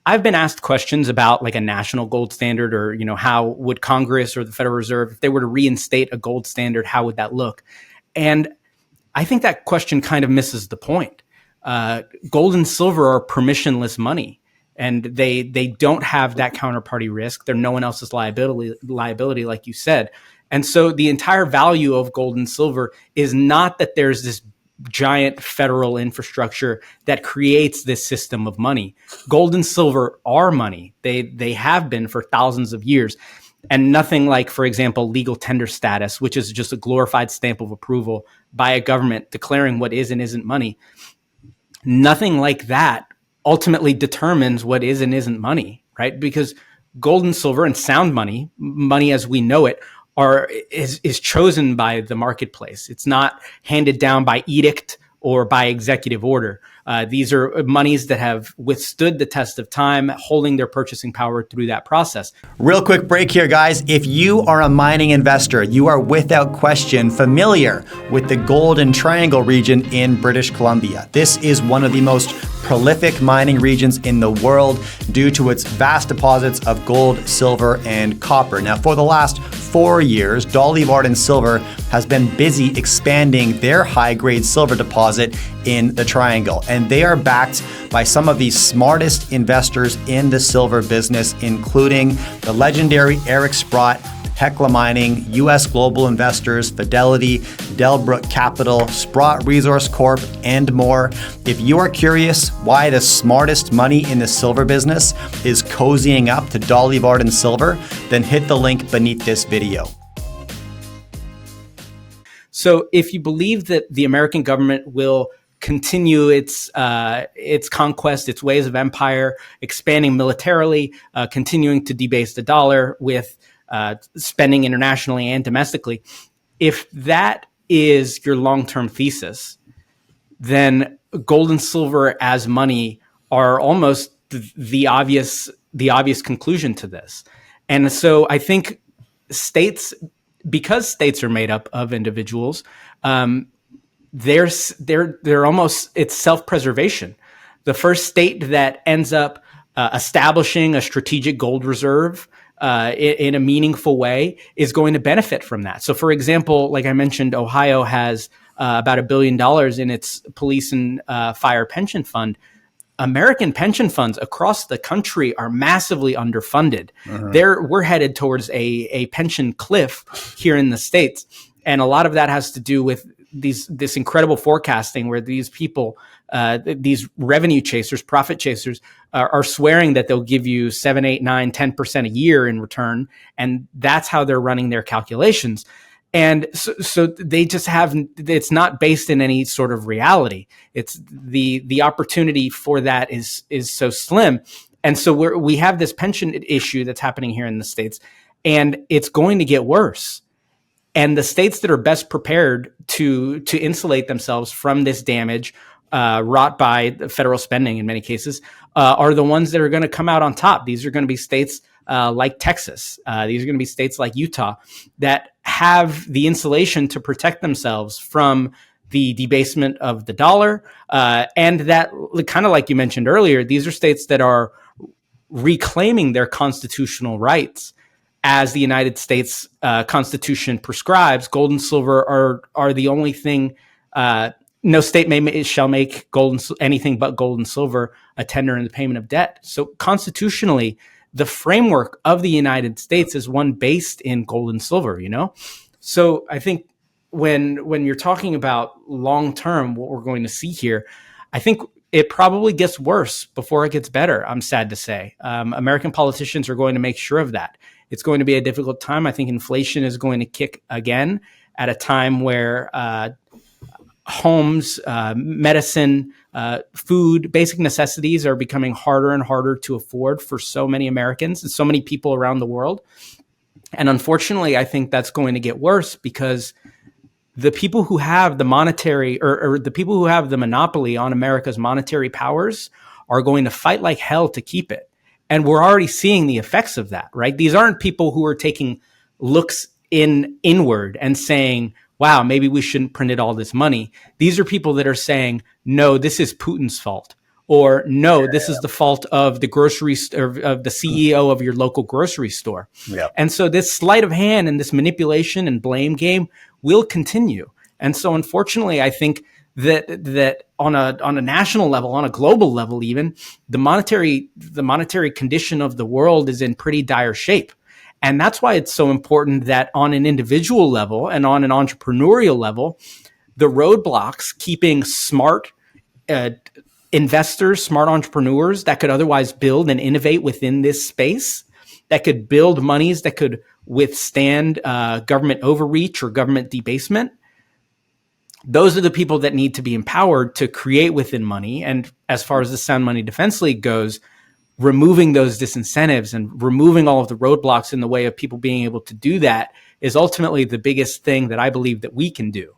I've been asked questions about like a national gold standard, or, how would Congress or the Federal Reserve, if they were to reinstate a gold standard, how would that look? And I think that question kind of misses the point. Gold and silver are permissionless money, and they don't have that counterparty risk. They're no one else's liability, like you said. And so the entire value of gold and silver is not that there's this giant federal infrastructure that creates this system of money. Gold and silver are money. They have been for thousands of years. And nothing like, for example, legal tender status, which is just a glorified stamp of approval by a government declaring what is and isn't money. Nothing like that ultimately determines what is and isn't money, right? Because gold and silver and sound money, money as we know it, is chosen by the marketplace. It's not handed down by edict or by executive order. These are monies that have withstood the test of time, holding their purchasing power through that process. Real quick break here, guys. If you are a mining investor, you are without question familiar with the Golden Triangle region in British Columbia. This is one of the most prolific mining regions in the world due to its vast deposits of gold, silver, and copper. Now, for the last 4 years, Dolly Varden Silver has been busy expanding their high-grade silver deposit in the Triangle. And they are backed by some of the smartest investors in the silver business, including the legendary Eric Sprott, Hecla Mining, US Global Investors, Fidelity, Delbrook Capital, Sprott Resource Corp, and more. If you are curious why the smartest money in the silver business is cozying up to Dolly Varden Silver, then hit the link beneath this video. So if you believe that the American government will continue its conquest, its ways of empire, expanding militarily, continuing to debase the dollar with spending internationally and domestically, if that is your long-term thesis, then gold and silver as money are almost the obvious conclusion to this. And so I think because states are made up of individuals, they're almost, it's self-preservation. The first state that ends up establishing a strategic gold reserve in a meaningful way is going to benefit from that. So, for example, like I mentioned, Ohio has about $1 billion in its police and fire pension fund. American pension funds across the country are massively underfunded. We're headed towards a pension cliff here in the States. And a lot of that has to do with this incredible forecasting where these people, these revenue chasers, profit chasers, are swearing that they'll give you 7, 8, 9, 10% a year in return. And that's how they're running their calculations. And so they just it's not based in any sort of reality. It's the opportunity for that is so slim. And so we have this pension issue that's happening here in the States, and it's going to get worse. And the states that are best prepared to insulate themselves from this damage wrought by the federal spending in many cases are the ones that are going to come out on top. These are going to be states like Texas. These are going to be states like Utah that have the insulation to protect themselves from the debasement of the dollar. And that, kind of like you mentioned earlier, these are states that are reclaiming their constitutional rights. As the United States Constitution prescribes, gold and silver are the only thing. No state shall make anything but gold and silver a tender in the payment of debt. So constitutionally, the framework of the United States is one based in gold and silver. So I think when you're talking about long term, what we're going to see here, I think it probably gets worse before it gets better. I'm sad to say. American politicians are going to make sure of that. It's going to be a difficult time. I think inflation is going to kick again at a time where homes, medicine, food, basic necessities are becoming harder and harder to afford for so many Americans and so many people around the world. And unfortunately, I think that's going to get worse because the people who have the monetary or the people who have the monopoly on America's monetary powers are going to fight like hell to keep it. And we're already seeing the effects of that, right? These aren't people who are taking looks inward and saying, wow, maybe we shouldn't print all this money. These are people that are saying, no, this is Putin's fault, or no, this is the fault of the of the CEO of your local grocery store. Yeah. And so this sleight of hand and this manipulation and blame game will continue. And so unfortunately, I think that on a national level, on a global level, even the monetary condition of the world is in pretty dire shape. And that's why it's so important that on an individual level and on an entrepreneurial level, the roadblocks keeping smart investors, smart entrepreneurs that could otherwise build and innovate within this space, that could build monies that could withstand government overreach or government debasement. Those are the people that need to be empowered to create within money. And as far as the Sound Money Defense League goes, removing those disincentives and removing all of the roadblocks in the way of people being able to do that is ultimately the biggest thing that I believe that we can do.